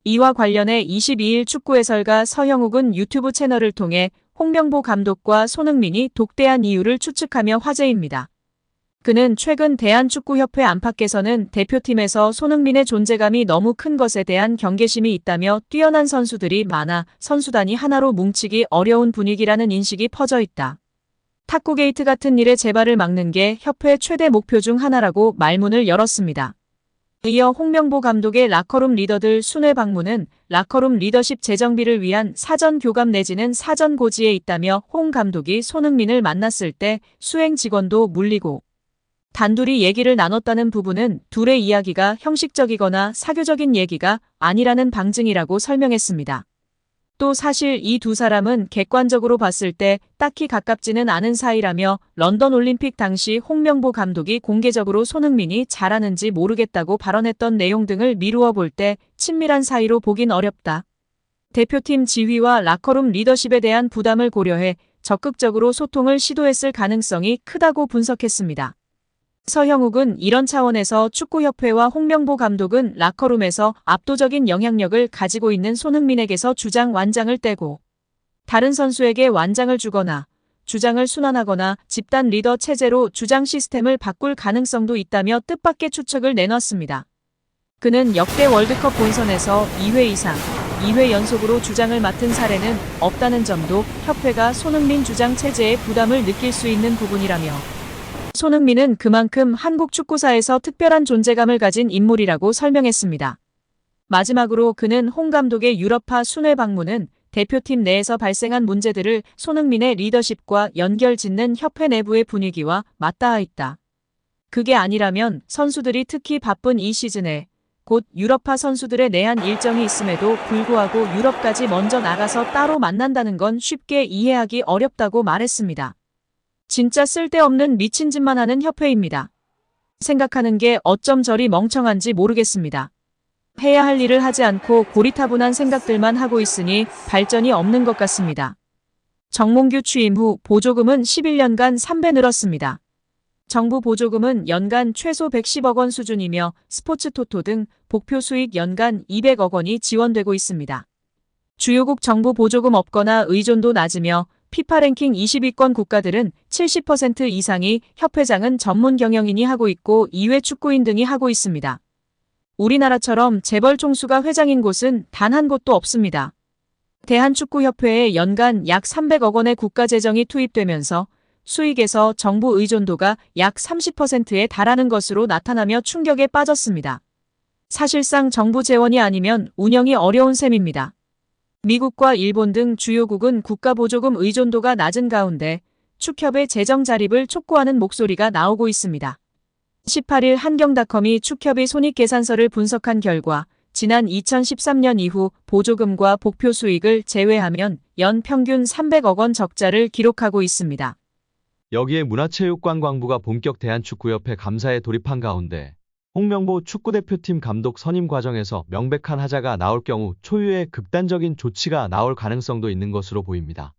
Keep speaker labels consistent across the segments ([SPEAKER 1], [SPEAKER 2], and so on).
[SPEAKER 1] 이와 관련해 22일 축구 해설가 서형욱은 유튜브 채널을 통해 홍명보 감독과 손흥민이 독대한 이유를 추측하며 화제입니다. 그는 최근 대한축구협회 안팎에서는 대표팀에서 손흥민의 존재감이 너무 큰 것에 대한 경계심이 있다며 뛰어난 선수들이 많아 선수단이 하나로 뭉치기 어려운 분위기라는 인식이 퍼져 있다. 탁구 게이트 같은 일의 재발을 막는 게 협회 최대 목표 중 하나라고 말문을 열었습니다. 이어 홍명보 감독의 라커룸 리더들 순회 방문은 라커룸 리더십 재정비를 위한 사전 교감 내지는 사전 고지에 있다며 홍 감독이 손흥민을 만났을 때 수행 직원도 물리고 단둘이 얘기를 나눴다는 부분은 둘의 이야기가 형식적이거나 사교적인 얘기가 아니라는 방증이라고 설명했습니다. 또 사실 이 두 사람은 객관적으로 봤을 때 딱히 가깝지는 않은 사이라며 런던 올림픽 당시 홍명보 감독이 공개적으로 손흥민이 잘하는지 모르겠다고 발언했던 내용 등을 미루어 볼 때 친밀한 사이로 보긴 어렵다. 대표팀 지휘와 라커룸 리더십에 대한 부담을 고려해 적극적으로 소통을 시도했을 가능성이 크다고 분석했습니다. 서형욱은 이런 차원에서 축구협회와 홍명보 감독은 라커룸에서 압도적인 영향력을 가지고 있는 손흥민에게서 주장 완장을 떼고 다른 선수에게 완장을 주거나 주장을 순환하거나 집단 리더 체제로 주장 시스템을 바꿀 가능성도 있다며 뜻밖의 추측을 내놨습니다. 그는 역대 월드컵 본선에서 2회 이상, 2회 연속으로 주장을 맡은 사례는 없다는 점도 협회가 손흥민 주장 체제에 부담을 느낄 수 있는 부분이라며 손흥민은 그만큼 한국 축구사에서 특별한 존재감을 가진 인물이라고 설명했습니다. 마지막으로 그는 홍 감독의 유럽파 순회 방문은 대표팀 내에서 발생한 문제들을 손흥민의 리더십과 연결짓는 협회 내부의 분위기와 맞닿아 있다. 그게 아니라면 선수들이 특히 바쁜 이 시즌에 곧 유럽파 선수들의 내한 일정이 있음에도 불구하고 유럽까지 먼저 나가서 따로 만난다는 건 쉽게 이해하기 어렵다고 말했습니다. 진짜 쓸데없는 미친 짓만 하는 협회입니다. 생각하는 게 어쩜 저리 멍청한지 모르겠습니다. 해야 할 일을 하지 않고 고리타분한 생각들만 하고 있으니 발전이 없는 것 같습니다. 정몽규 취임 후 보조금은 11년간 3배 늘었습니다. 정부 보조금은 연간 최소 110억 원 수준이며 스포츠 토토 등 복표 수익 연간 200억 원이 지원되고 있습니다. 주요국 정부 보조금 없거나 의존도 낮으며 피파 랭킹 20위권 국가들은 70% 이상이 협회장은 전문 경영인이 하고 있고 이외 축구인 등이 하고 있습니다. 우리나라처럼 재벌 총수가 회장인 곳은 단 한 곳도 없습니다. 대한축구협회에 연간 약 300억 원의 국가재정이 투입되면서 수익에서 정부 의존도가 약 30%에 달하는 것으로 나타나며 충격에 빠졌습니다. 사실상 정부 재원이 아니면 운영이 어려운 셈입니다. 미국과 일본 등 주요국은 국가보조금 의존도가 낮은 가운데 축협의 재정 자립을 촉구하는 목소리가 나오고 있습니다. 18일 한경닷컴이 축협의 손익계산서를 분석한 결과 지난 2013년 이후 보조금과 복표 수익을 제외하면 연 평균 300억 원 적자를 기록하고 있습니다.
[SPEAKER 2] 여기에 문화체육관광부가 본격 대한축구협회 감사에 돌입한 가운데 홍명보 축구대표팀 감독 선임 과정에서 명백한 하자가 나올 경우 초유의 극단적인 조치가 나올 가능성도 있는 것으로 보입니다.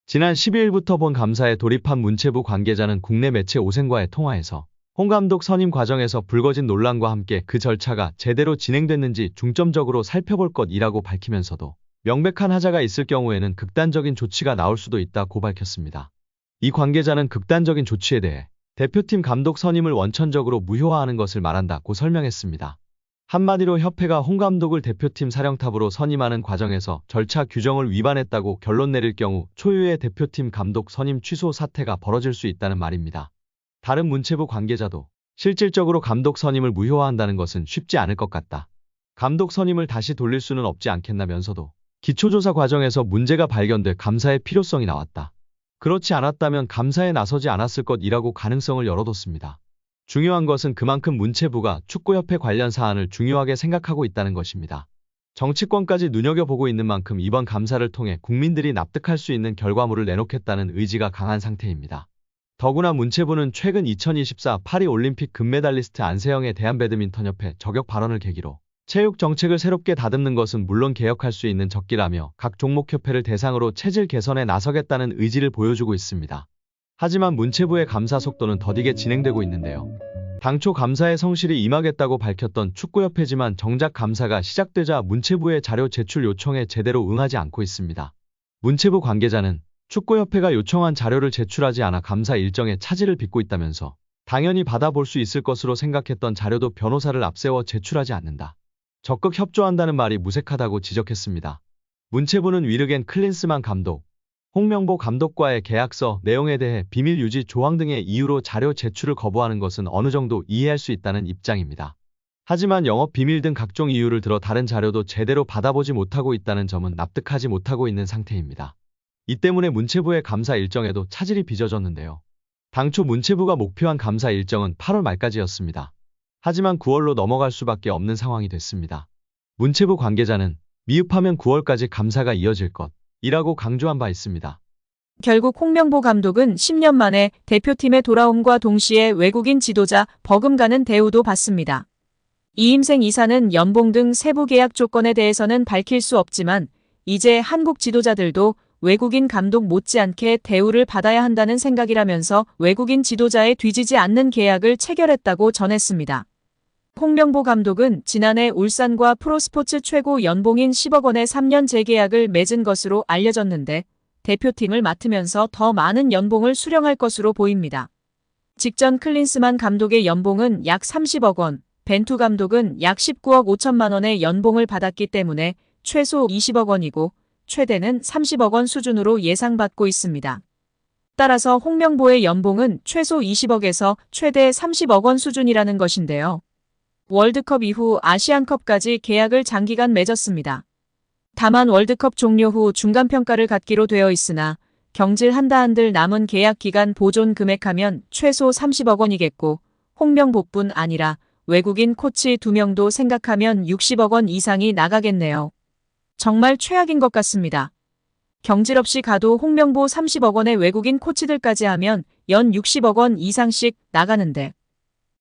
[SPEAKER 2] 지난 12일부터 본 감사에 돌입한 문체부 관계자는 국내 매체 오센과의 통화에서 홍 감독 선임 과정에서 불거진 논란과 함께 그 절차가 제대로 진행됐는지 중점적으로 살펴볼 것이라고 밝히면서도 명백한 하자가 있을 경우에는 극단적인 조치가 나올 수도 있다고 밝혔습니다. 이 관계자는 극단적인 조치에 대해 대표팀 감독 선임을 원천적으로 무효화하는 것을 말한다고 설명했습니다. 한마디로 협회가 홍 감독을 대표팀 사령탑으로 선임하는 과정에서 절차 규정을 위반했다고 결론 내릴 경우 초유의 대표팀 감독 선임 취소 사태가 벌어질 수 있다는 말입니다. 다른 문체부 관계자도 실질적으로 감독 선임을 무효화한다는 것은 쉽지 않을 것 같다. 감독 선임을 다시 돌릴 수는 없지 않겠나면서도 기초조사 과정에서 문제가 발견돼 감사의 필요성이 나왔다. 그렇지 않았다면 감사에 나서지 않았을 것이라고 가능성을 열어뒀습니다. 중요한 것은 그만큼 문체부가 축구협회 관련 사안을 중요하게 생각하고 있다는 것입니다. 정치권까지 눈여겨보고 있는 만큼 이번 감사를 통해 국민들이 납득할 수 있는 결과물을 내놓겠다는 의지가 강한 상태입니다. 더구나 문체부는 최근 2024 파리올림픽 금메달리스트 안세영의 대한배드민턴협회 저격 발언을 계기로 체육 정책을 새롭게 다듬는 것은 물론 개혁할 수 있는 적기라며 각 종목협회를 대상으로 체질 개선에 나서겠다는 의지를 보여주고 있습니다. 하지만 문체부의 감사 속도는 더디게 진행되고 있는데요. 당초 감사에 성실히 임하겠다고 밝혔던 축구협회지만 정작 감사가 시작되자 문체부의 자료 제출 요청에 제대로 응하지 않고 있습니다. 문체부 관계자는 축구협회가 요청한 자료를 제출하지 않아 감사 일정에 차질을 빚고 있다면서 당연히 받아볼 수 있을 것으로 생각했던 자료도 변호사를 앞세워 제출하지 않는다. 적극 협조한다는 말이 무색하다고 지적했습니다. 문체부는 위르겐 클린스만 감독, 홍명보 감독과의 계약서 내용에 대해 비밀 유지 조항 등의 이유로 자료 제출을 거부하는 것은 어느 정도 이해할 수 있다는 입장입니다. 하지만 영업 비밀 등 각종 이유를 들어 다른 자료도 제대로 받아보지 못하고 있다는 점은 납득하지 못하고 있는 상태입니다. 이 때문에 문체부의 감사 일정에도 차질이 빚어졌는데요. 당초 문체부가 목표한 감사 일정은 8월 말까지였습니다. 하지만 9월로 넘어갈 수밖에 없는 상황이 됐습니다. 문체부 관계자는 미흡하면 9월까지 감사가 이어질 것이라고 강조한 바 있습니다.
[SPEAKER 1] 결국 홍명보 감독은 10년 만에 대표팀에 돌아옴과 동시에 외국인 지도자 버금가는 대우도 받습니다. 이임생 이사는 연봉 등 세부 계약 조건에 대해서는 밝힐 수 없지만 이제 한국 지도자들도 외국인 감독 못지않게 대우를 받아야 한다는 생각이라면서 외국인 지도자에 뒤지지 않는 계약을 체결했다고 전했습니다. 홍명보 감독은 지난해 울산과 프로스포츠 최고 연봉인 10억 원의 3년 재계약을 맺은 것으로 알려졌는데 대표팀을 맡으면서 더 많은 연봉을 수령할 것으로 보입니다. 직전 클린스만 감독의 연봉은 약 30억 원, 벤투 감독은 약 19억 5천만 원의 연봉을 받았기 때문에 최소 20억 원이고 최대는 30억 원 수준으로 예상받고 있습니다. 따라서 홍명보의 연봉은 최소 20억에서 최대 30억 원 수준이라는 것인데요. 월드컵 이후 아시안컵까지 계약을 장기간 맺었습니다. 다만 월드컵 종료 후 중간평가를 갖기로 되어 있으나 경질 한들 남은 계약 기간 보존 금액하면 최소 30억 원이겠고 홍명보뿐 아니라 외국인 코치 2명도 생각하면 60억 원 이상이 나가겠네요. 정말 최악인 것 같습니다. 경질 없이 가도 홍명보 30억 원의 외국인 코치들까지 하면 연 60억 원 이상씩 나가는데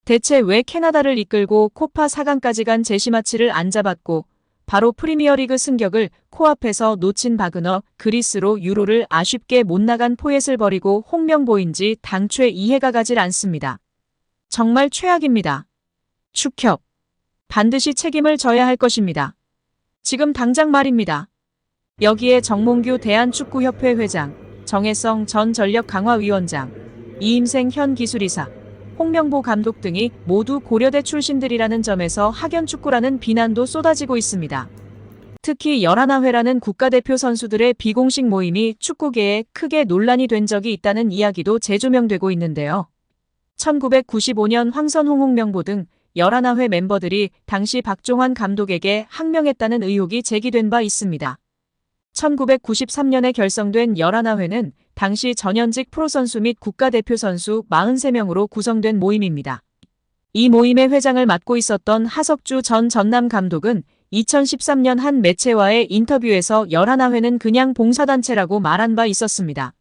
[SPEAKER 1] 대체 왜 캐나다를 이끌고 코파 4강까지 간 제시마치를 안 잡았고 바로 프리미어리그 승격을 코앞에서 놓친 바그너 그리스로 유로를 아쉽게 못 나간 포엣을 버리고 홍명보인지 당최 이해가 가질 않습니다. 정말 최악입니다. 축협. 반드시 책임을 져야 할 것입니다. 지금 당장 말입니다. 여기에 정몽규 대한축구협회 회장, 정혜성 전 전력강화위원장, 이임생 현 기술이사, 홍명보 감독 등이 모두 고려대 출신들이라는 점에서 학연축구라는 비난도 쏟아지고 있습니다. 특히 열하나회라는 국가대표 선수들의 비공식 모임이 축구계에 크게 논란이 된 적이 있다는 이야기도 재조명되고 있는데요. 1995년 황선홍 홍명보 등 열하나회 멤버들이 당시 박종환 감독에게 항명했다는 의혹이 제기된 바 있습니다. 1993년에 결성된 열하나회는 당시 전현직 프로선수 및 국가대표 선수 43명으로 구성된 모임입니다. 이 모임의 회장을 맡고 있었던 하석주 전 전남 감독은 2013년 한 매체와의 인터뷰에서 열하나회는 그냥 봉사단체라고 말한 바 있었습니다.